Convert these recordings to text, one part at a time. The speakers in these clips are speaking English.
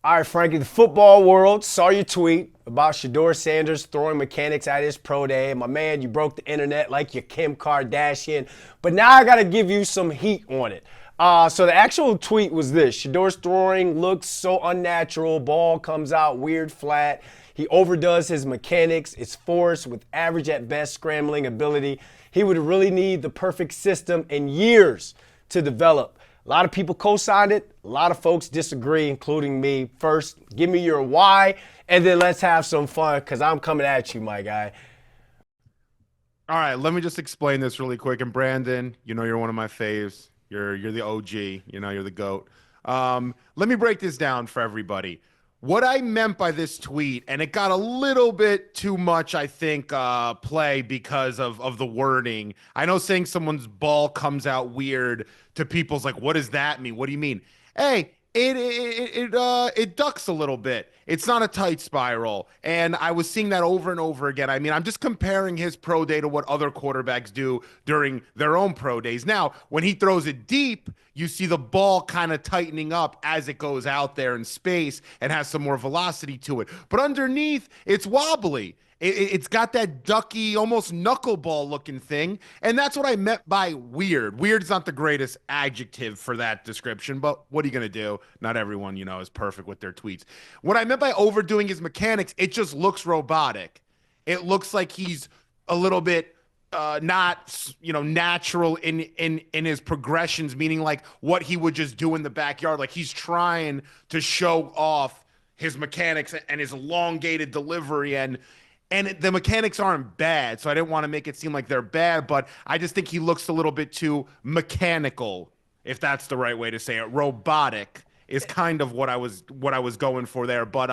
All right, Frankie, the football world saw your tweet about Shedeur Sanders throwing mechanics at his pro day. My man, you broke the internet like your Kim Kardashian. But now I got to give you some heat on it. So the actual tweet was this. Shedeur's throwing looks so unnatural. Ball comes out weird flat. He overdoes his mechanics. It's forced with average at best scrambling ability. He would really need the perfect system and years to develop. A lot of people co-signed it. A lot of folks disagree, including me. First, give me your why, and then let's have some fun, because I'm coming at you, my guy. All right, let me just explain this really quick. And Brandon, you know you're one of my faves. You're the OG. You know you're the GOAT. Let me break this down for everybody. What I meant by this tweet, and it got a little bit too much, I think, play because of the wording. I know saying someone's ball comes out weird to people's like, what does that mean? What do you mean? Hey, it ducks a little bit. It's not a tight spiral. And I was seeing that over and over again. I mean, I'm just comparing his pro day to what other quarterbacks do during their own pro days. Now, when he throws it deep, you see the ball kind of tightening up as it goes out there in space and has some more velocity to it. But underneath, it's wobbly. It's got that ducky, almost knuckleball looking thing. And that's what I meant by weird. Weird's not the greatest adjective for that description, but what are you going to do? Not everyone, is perfect with their tweets. What I meant by overdoing his mechanics, it just looks robotic. It looks like he's a little bit not natural in his progressions, meaning like what he would just do in the backyard. Like he's trying to show off his mechanics and his elongated delivery, and the mechanics aren't bad, so I didn't want to make it seem like they're bad, but I just think he looks a little bit too mechanical, if that's the right way to say it. Robotic is kind of what I was going for there. But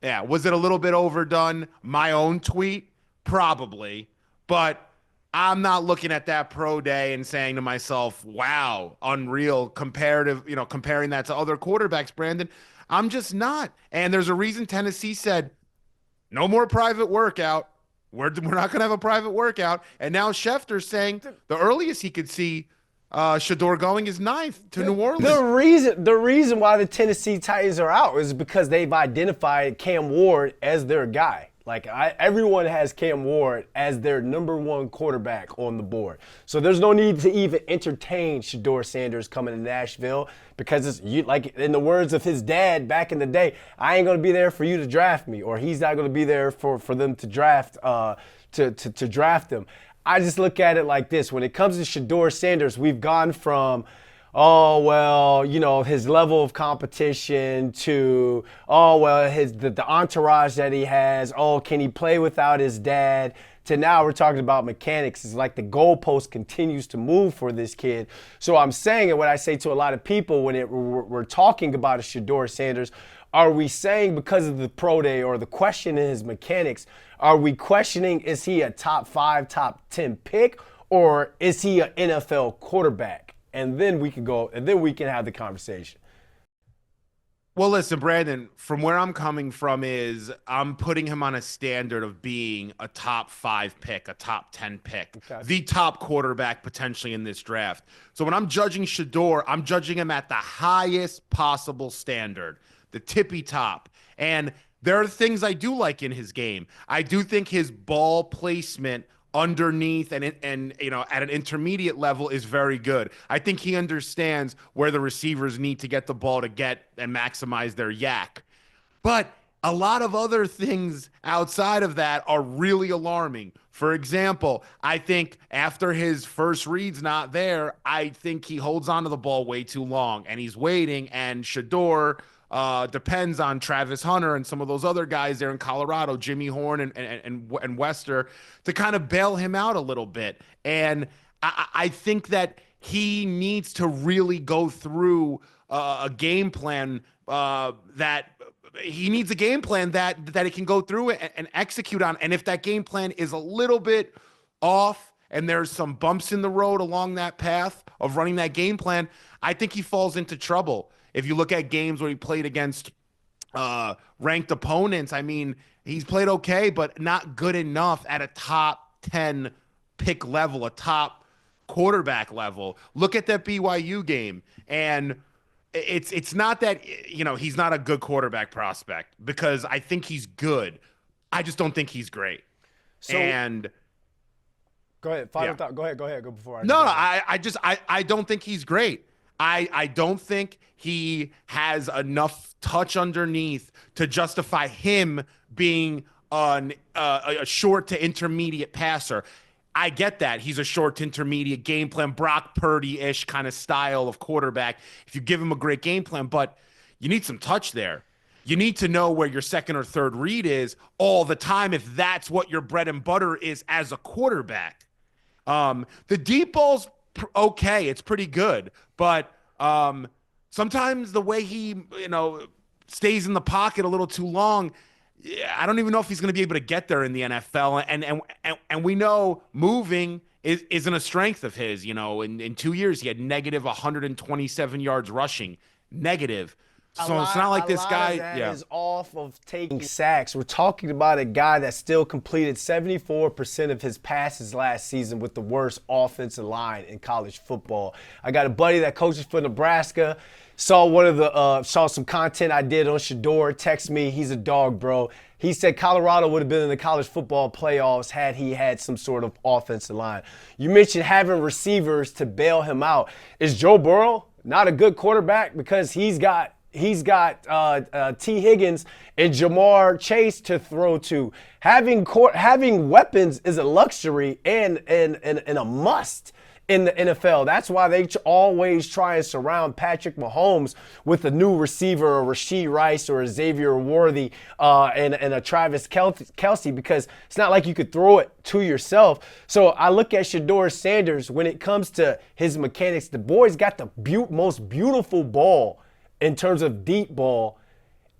yeah, was it a little bit overdone? My own tweet, probably, but I'm not looking at that pro day and saying to myself, "Wow, unreal." Comparing that to other quarterbacks, Brandon, I'm just not. And there's a reason Tennessee said, no more private workout. We're not going to have a private workout. And now Schefter's saying the earliest he could see Shedeur going is ninth to New Orleans. The reason why the Tennessee Titans are out is because they've identified Cam Ward as their guy. Like everyone has Cam Ward as their number one quarterback on the board. So there's no need to even entertain Shedeur Sanders coming to Nashville, because it's like in the words of his dad back in the day, I ain't gonna be there for you to draft me, or he's not gonna be there for them to draft to draft him. I just look at it like this: when it comes to Shedeur Sanders, we've gone from, oh well, his level of competition, to, oh well, the entourage that he has, oh, can he play without his dad, to now we're talking about mechanics. It's like the goalpost continues to move for this kid. So I'm saying, and what I say to a lot of people when we're talking about a Shedeur Sanders, are we saying because of the pro day or the question in his mechanics, are we questioning, is he a top 5, top 10 pick, or is he an NFL quarterback? And then we can go, and then we can have the conversation. Well, listen, Brandon, from where I'm coming from is I'm putting him on a standard of being a top 5 pick, a top 10 pick, Okay. the top quarterback potentially in this draft. So when I'm judging Shedeur, I'm judging him at the highest possible standard, the tippy top. And there are things I do like in his game. I do think his ball placement underneath and at an intermediate level is very good. I think he understands where the receivers need to get the ball to get and maximize their yak. But a lot of other things outside of that are really alarming. For example, I think after his first read's not there, I think he holds onto the ball way too long and he's waiting, and Shedeur depends on Travis Hunter and some of those other guys there in Colorado, Jimmy Horn and Wester, to kind of bail him out a little bit. And I think that he needs to really go through a game plan that he needs a game plan that he can go through and execute on. And if that game plan is a little bit off and there's some bumps in the road along that path of running that game plan, I think he falls into trouble. If you look at games where he played against ranked opponents, I mean, he's played okay, but not good enough at a top 10 pick level, a top quarterback level. Look at that BYU game. And it's not that, he's not a good quarterback prospect, because I think he's good. I just don't think he's great. So And go ahead. Final yeah. thought. Go ahead. Go before I No, jump in. I don't think he's great. I don't think he has enough touch underneath to justify him being a short to intermediate passer. I get that he's a short to intermediate game plan, Brock Purdy-ish kind of style of quarterback, if you give him a great game plan, but you need some touch there. You need to know where your second or third read is all the time, if that's what your bread and butter is as a quarterback. The deep ball's okay. It's pretty good. But sometimes the way he, stays in the pocket a little too long, I don't even know if he's going to be able to get there in the NFL. And we know moving isn't a strength of his. In 2 years, he had negative 127 yards rushing. Negative. So it's not like this guy. Of that is off of taking sacks. We're talking about a guy that still completed 74% of his passes last season with the worst offensive line in college football. I got a buddy that coaches for Nebraska. Saw some content I did on Shedeur. Text me. He's a dog, bro. He said Colorado would have been in the college football playoffs had he had some sort of offensive line. You mentioned having receivers to bail him out. Is Joe Burrow not a good quarterback because he's got T. Higgins and Jamar Chase to throw to? Having weapons is a luxury and a must in the NFL. That's why they always try and surround Patrick Mahomes with a new receiver, a Rashee Rice or a Xavier Worthy and a Travis Kelce, because it's not like you could throw it to yourself. So I look at Shedeur Sanders when it comes to his mechanics. The boy's got the most beautiful ball in terms of deep ball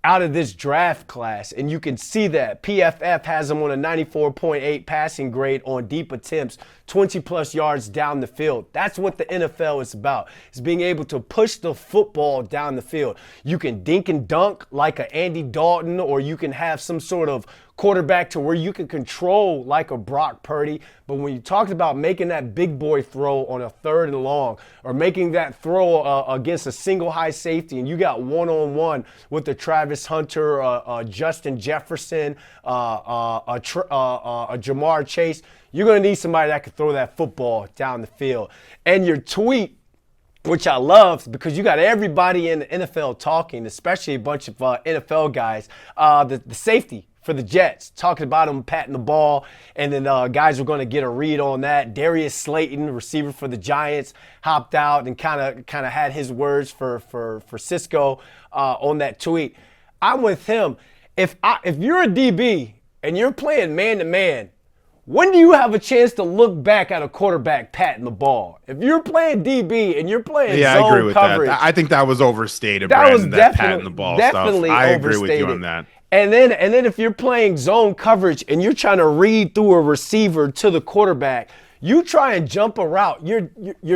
out of this draft class, and you can see that. PFF has him on a 94.8 passing grade on deep attempts, 20-plus yards down the field. That's what the NFL is about, is being able to push the football down the field. You can dink and dunk like a Andy Dalton, or you can have some sort of quarterback to where you can control like a Brock Purdy. But when you talked about making that big boy throw on a 3rd and long, or making that throw against a single high safety, and you got one-on-one with the Travis Hunter, Justin Jefferson, Jamar Chase, you're going to need somebody that can throw that football down the field. And your tweet, which I love, because you got everybody in the NFL talking, especially a bunch of NFL guys, the safety for the Jets, talking about him patting the ball, and then guys were going to get a read on that. Darius Slayton, receiver for the Giants, hopped out and kind of had his words for Cisco on that tweet. I'm with him. If you're a DB and you're playing man-to-man, when do you have a chance to look back at a quarterback patting the ball? If you're playing DB and you're playing zone I agree with coverage, that. I think that was overstated. That was that patting the ball definitely stuff. I overstated. agree with you on that. And then if you're playing zone coverage and you're trying to read through a receiver to the quarterback, you try and jump a route, you're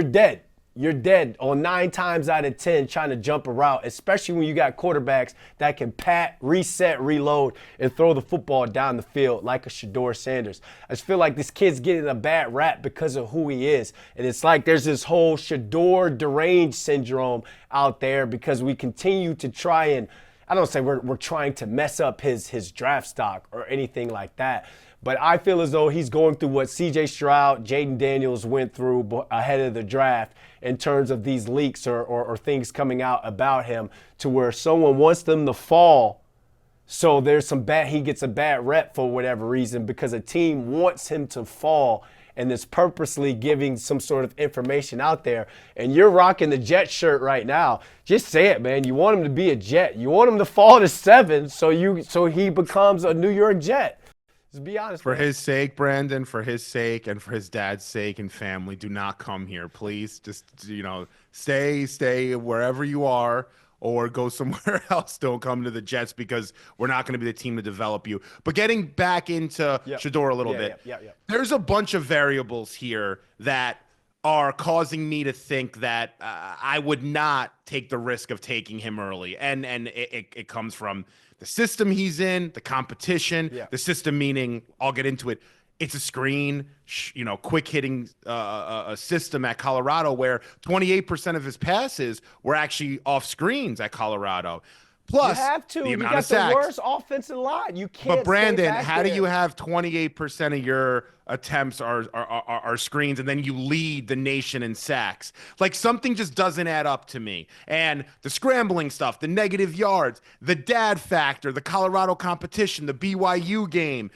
dead. You're dead on 9 times out of 10 trying to jump a route, especially when you got quarterbacks that can pat, reset, reload, and throw the football down the field like a Shedeur Sanders. I just feel like this kid's getting a bad rap because of who he is. And it's like there's this whole Shedeur deranged syndrome out there because we continue to try and, I don't say we're trying to mess up his draft stock or anything like that. But I feel as though he's going through what C.J. Stroud, Jaden Daniels went through ahead of the draft in terms of these leaks or things coming out about him, to where someone wants them to fall. So he gets a bad rep for whatever reason because a team wants him to fall and is purposely giving some sort of information out there. And you're rocking the Jet shirt right now. Just say it, man. You want him to be a Jet. You want him to fall to 7 so he becomes a New York Jet. Just be honest. For his sake, Brandon, for his sake and for his dad's sake and family, do not come here, please. Just, stay wherever you are or go somewhere else. Don't come to the Jets because we're not going to be the team to develop you. But getting back into Shedeur a little bit, there's a bunch of variables here that are causing me to think that I would not take the risk of taking him early. And it comes from the system he's in, the competition, the system meaning, I'll get into it, it's a screen, quick hitting a system at Colorado where 28% of his passes were actually off screens at Colorado. You Plus have to. the You amount of got the sacks. worst offensive line. You But can't stay Brandon, back how do you there. have 28% of your attempts are screens and then you lead the nation in sacks? Like something just doesn't add up to me. And the scrambling stuff, the negative yards, the dad factor, the Colorado competition, the BYU game,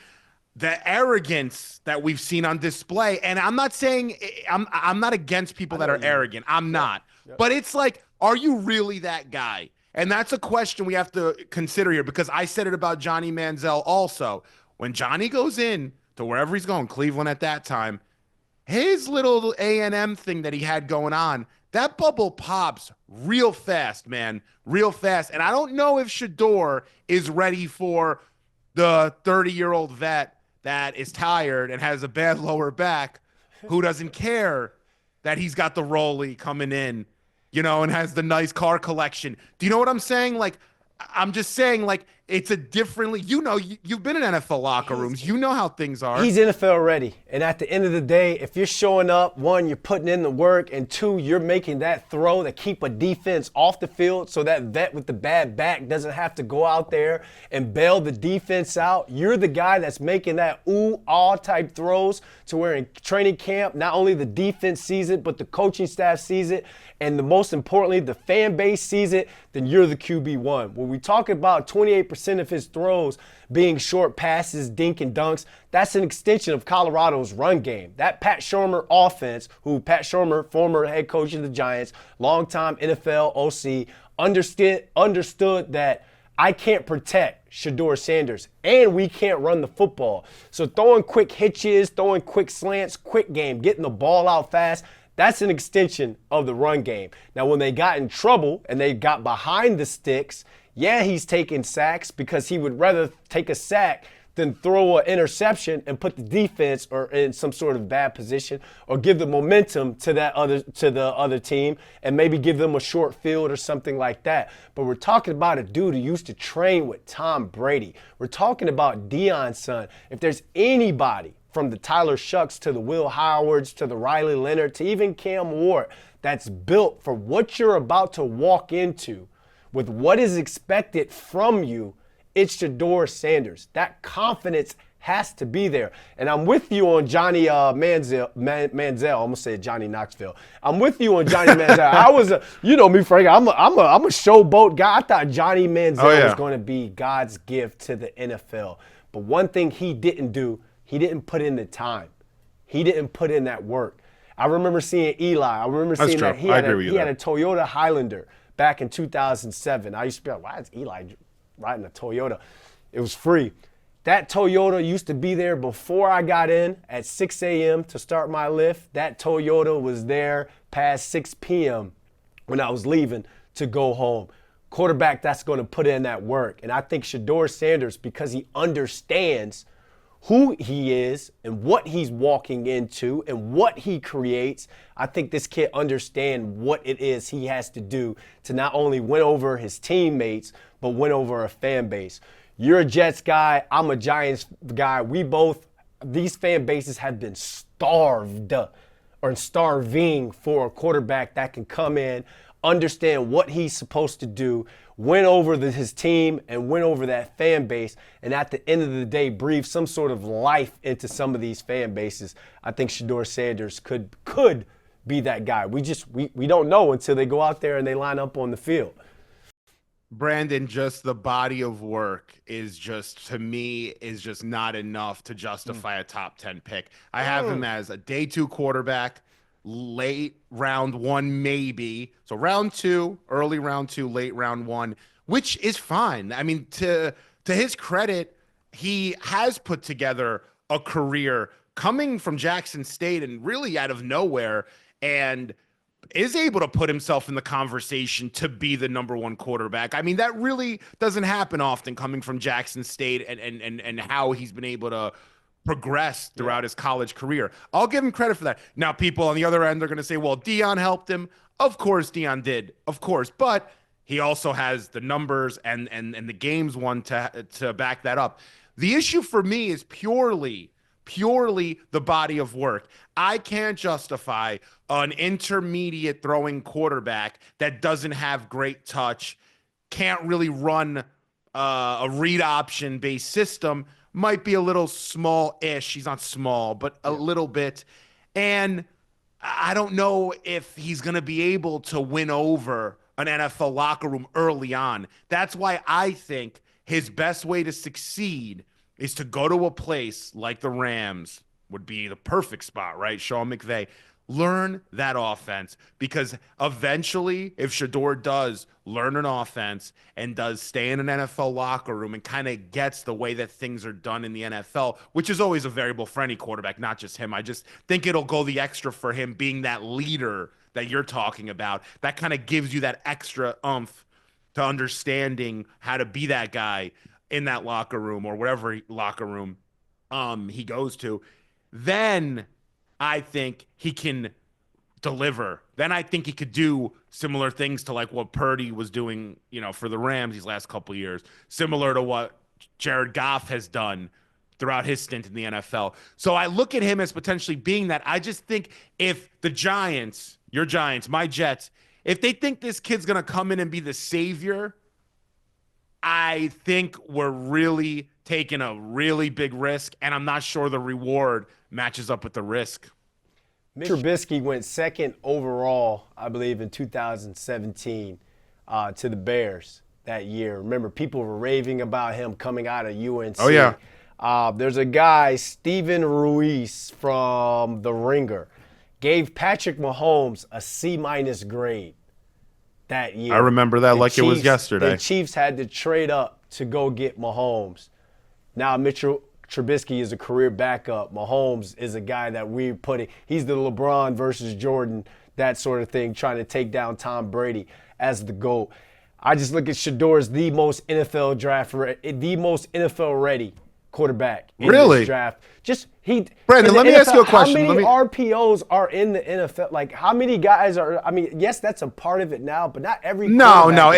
the arrogance that we've seen on display. And I'm not saying I'm not against people I that know are you are. arrogant. I'm Yep. not. Yep. But it's like, are you really that guy? And that's a question we have to consider here because I said it about Johnny Manziel also. When Johnny goes in to wherever he's going, Cleveland at that time, his little A&M thing that he had going on, that bubble pops real fast, man, real fast. And I don't know if Shedeur is ready for the 30-year-old vet that is tired and has a bad lower back who doesn't care that he's got the rollie coming in, and has the nice car collection. Do you know what I'm saying? Like, I'm just saying, like, it's a differently, you've been in NFL locker rooms. You know how things are. He's NFL ready. And at the end of the day, if you're showing up, one, you're putting in the work, and two, you're making that throw to keep a defense off the field so that vet with the bad back doesn't have to go out there and bail the defense out. You're the guy that's making that ooh-ah type throws to where in training camp, not only the defense sees it, but the coaching staff sees it, and the most importantly, the fan base sees it, then you're the QB1. When we talk about 28% of his throws being short passes, dink and dunks, that's an extension of Colorado's run game. That Pat Shurmur offense, who Pat Shurmur, former head coach of the Giants, longtime NFL OC, understood that I can't protect Shedeur Sanders, and we can't run the football. So throwing quick hitches, throwing quick slants, quick game, getting the ball out fast, that's an extension of the run game. Now, when they got in trouble and they got behind the sticks, yeah, he's taking sacks because he would rather take a sack than throw an interception and put the defense or in some sort of bad position or give the momentum to the other team and maybe give them a short field or something like that. But we're talking about a dude who used to train with Tom Brady. We're talking about Deion's son. If there's anybody from the Tyler Shucks to the Will Howards to the Riley Leonard to even Cam Ward that's built for what you're about to walk into with what is expected from you, it's Shedeur Sanders. That confidence has to be there. And I'm with you on Johnny Manziel. I'm going to say Johnny Knoxville. I'm with you on Johnny Manziel. I was, me, Frank, I'm a showboat guy. I thought Johnny Manziel was going to be God's gift to the NFL. But one thing he didn't do, he didn't put in the time. He didn't put in that work. I remember seeing Eli. I remember seeing that he had a Toyota Highlander back in 2007. I used to be like, why is Eli riding a Toyota? It was free. That Toyota used to be there before I got in at 6 a.m. to start my lift. That Toyota was there past 6 p.m. when I was leaving to go home. Quarterback that's going to put in that work. And I think Shedeur Sanders, because he understands who he is and what he's walking into and what he creates, I think this kid understands what it is he has to do to not only win over his teammates, but win over a fan base. You're a Jets guy, I'm a Giants guy. These fan bases have been starved or starving for a quarterback that can come in, understand what he's supposed to do, win over his team and win over that fan base, and at the end of the day, breathe some sort of life into some of these fan bases. I think Shedeur Sanders could be that guy. We don't know until they go out there and they line up on the field. Brandon, just the body of work is just, to me, is just not enough to justify a top 10 pick. I have him as a day 2 quarterback, late round 1, maybe. So round 2, early round 2, late round 1, which is fine. I mean, to his credit, he has put together a career coming from Jackson State and really out of nowhere, and is able to put himself in the conversation to be the number 1 quarterback. I mean, that really doesn't happen often coming from Jackson State and how he's been able to progress throughout his college career. I'll give him credit for that. Now, people on the other end, they're going to say, well, Deion helped him. Of course, Deion did. Of course. But he also has the numbers and the games won to back that up. The issue for me is purely purely the body of work. I can't justify an intermediate throwing quarterback that doesn't have great touch, can't really run a read option based system, might be a little small-ish. He's not small, but a little bit. And I don't know if he's going to be able to win over an NFL locker room early on. That's why I think his best way to succeed is to go to a place like the Rams would be the perfect spot, right? Sean McVay. Learn that offense, because eventually, if Shedeur does learn an offense and does stay in an NFL locker room and kind of gets the way that things are done in the NFL, which is always a variable for any quarterback, not just him. I just think it'll go the extra for him being that leader that you're talking about. That kind of gives you that extra oomph to understanding how to be that guy in that locker room or whatever locker room he goes to. Then I think he can deliver. Then I think he could do similar things to like what Purdy was doing, for the Rams these last couple of years, similar to what Jared Goff has done throughout his stint in the NFL. So I look at him as potentially being that. I just think if the Giants, your Giants, my Jets, if they think this kid's going to come in and be the savior, I think we're really taking a really big risk, and I'm not sure the reward matches up with the risk. Mitch Trubisky went second overall, I believe, in 2017 to the Bears that year. Remember, people were raving about him coming out of UNC. Oh, yeah. There's a guy, Steven Ruiz from The Ringer, gave Patrick Mahomes a C- grade that year. I remember that like it was yesterday. The Chiefs had to trade up to go get Mahomes. Now Mitchell Trubisky is a career backup. Mahomes is a guy that we're putting – he's the LeBron versus Jordan, that sort of thing, trying to take down Tom Brady as the GOAT. I just look at Shedeur as the most NFL-ready quarterback in this draft. Brandon, let me ask you a question. How many RPOs are in the NFL? Like, how many guys are – I mean, yes, that's a part of it now, but not every quarterback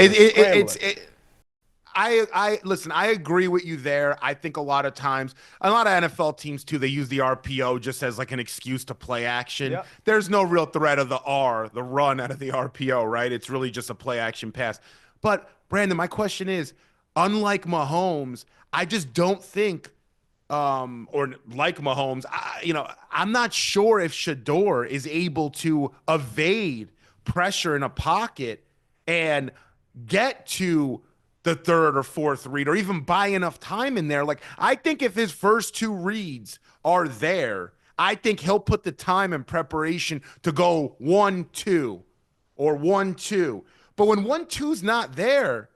Listen, I agree with you there. I think a lot of times, a lot of NFL teams too, they use the RPO just as like an excuse to play action. Yep. There's no real threat of the run out of the RPO, right? It's really just a play action pass. But Brandon, my question is, unlike Mahomes, I just don't think, or like Mahomes, I'm not sure if Shedeur is able to evade pressure in a pocket and get to the third or fourth read, or even buy enough time in there. Like, I think if his first two reads are there, I think he'll put the time and preparation to go 1-2 or 1-2. But when 1-2's not there,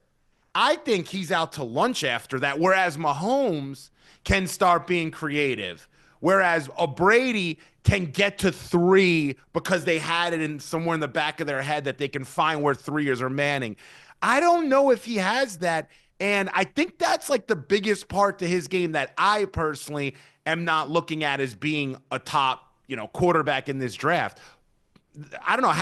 I think he's out to lunch after that. Whereas Mahomes can start being creative. Whereas a Brady can get to 3 because they had it in somewhere in the back of their head that they can find where 3 is, or Manning. I don't know if he has that, and I think that's like the biggest part to his game that I personally am not looking at as being a top, quarterback in this draft. I don't know.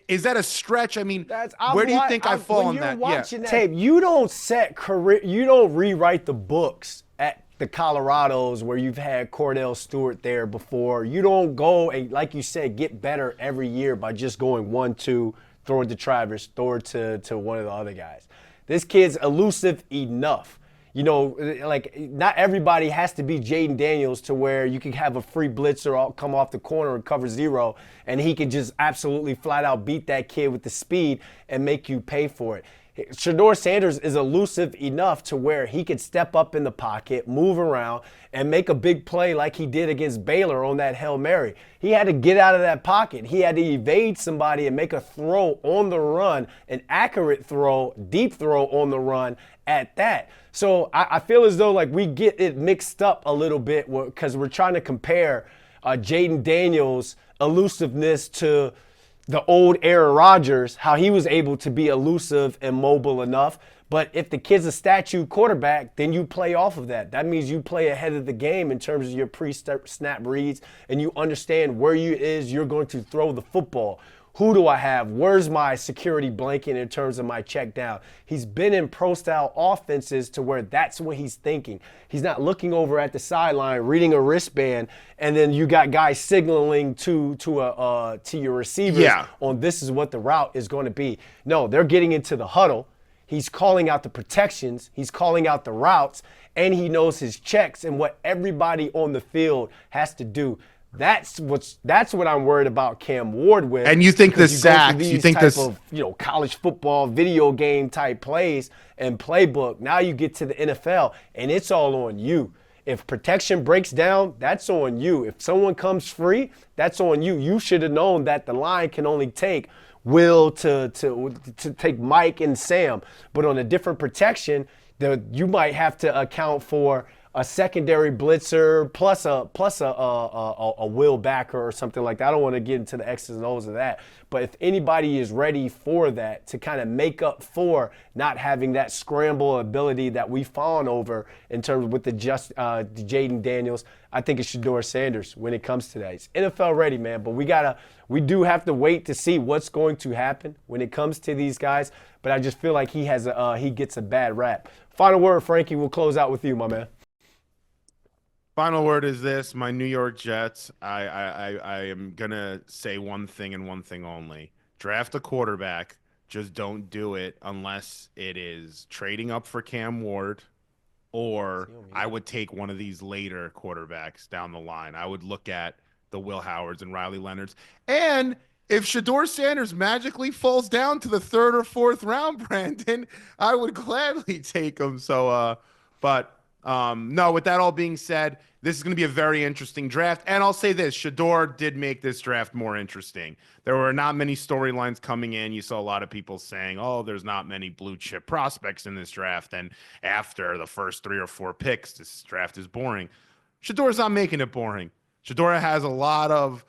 Is that a stretch? I mean, where do you think I fall on that? Watching that tape, you don't rewrite the books at the Colorados where you've had Cordell Stewart there before. You don't go and, like you said, get better every year by just going 1-2. Throw it to Travis, throw it to one of the other guys. This kid's elusive enough. Like, not everybody has to be Jaden Daniels to where you can have a free blitzer come off the corner and cover 0, and he can just absolutely flat out beat that kid with the speed and make you pay for it. Shedeur Sanders is elusive enough to where he could step up in the pocket, move around, and make a big play like he did against Baylor on that Hail Mary. He had to get out of that pocket. He had to evade somebody and make a throw on the run, an accurate throw, deep throw on the run at that. So I feel as though like we get it mixed up a little bit because we're trying to compare Jaden Daniels' elusiveness to the old Aaron Rodgers, how he was able to be elusive and mobile enough. But if the kid's a statue quarterback, then you play off of that. That means you play ahead of the game in terms of your pre-snap reads, and you understand where you're going to throw the football. Who do I have? Where's my security blanket in terms of my check down? He's been in pro-style offenses to where that's what he's thinking. He's not looking over at the sideline, reading a wristband, and then you got guys signaling to your receivers on this is what the route is going to be. No, they're getting into the huddle. He's calling out the protections. He's calling out the routes, and he knows his checks and what everybody on the field has to do. That's what I'm worried about Cam Ward with. And you think the sacks, you think this of, college football video game type plays and playbook. Now you get to the NFL and it's all on you. If protection breaks down, that's on you. If someone comes free, that's on you. You should have known that the line can only take Will to take Mike and Sam, but on a different protection, you might have to account for a secondary blitzer plus a will backer or something like that. I don't want to get into the X's and O's of that. But if anybody is ready for that to kind of make up for not having that scramble ability that we fawn over in terms with the Jaden Daniels, I think it's Shedeur Sanders when it comes to that. He's NFL ready, man. But we do have to wait to see what's going to happen when it comes to these guys. But I just feel like he gets a bad rap. Final word, Frankie. We'll close out with you, my man. Final word is this: my New York Jets. I am gonna say one thing and one thing only: draft a quarterback. Just don't do it unless it is trading up for Cam Ward, or I would take one of these later quarterbacks down the line. I would look at the Will Howards and Riley Leonards. And if Shedeur Sanders magically falls down to the 3rd or 4th round, Brandon, I would gladly take him. So, no, with that all being said, this is going to be a very interesting draft. And I'll say this, Shedeur did make this draft more interesting. There were not many storylines coming in. You saw a lot of people saying, oh, there's not many blue chip prospects in this draft. And after the first 3 or 4 picks, this draft is boring. Shedeur's not making it boring. Shedeur has a lot of,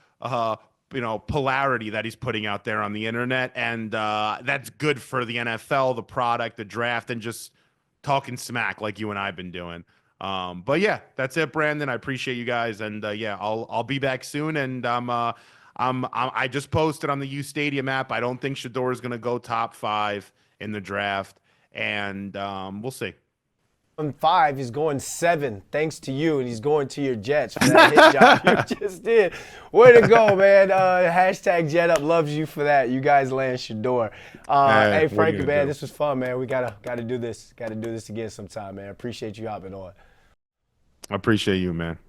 polarity that he's putting out there on the internet. And that's good for the NFL, the product, the draft, and just talking smack like you and I have been doing. But yeah, that's it, Brandon. I appreciate you guys, and I'll be back soon. And I just posted on the U Stadium app. I don't think Shedeur is going to go top 5 in the draft, and we'll see. 5, he's going 7 thanks to you, and he's going to your Jets for that hit job you just did. Way to go, man. Hashtag Jet Up loves you for that. You guys land Shedeur. Hey, Frankie, man, this was fun, man. We gotta do this. Gotta do this again sometime, man. Appreciate you hopping on. I appreciate you, man.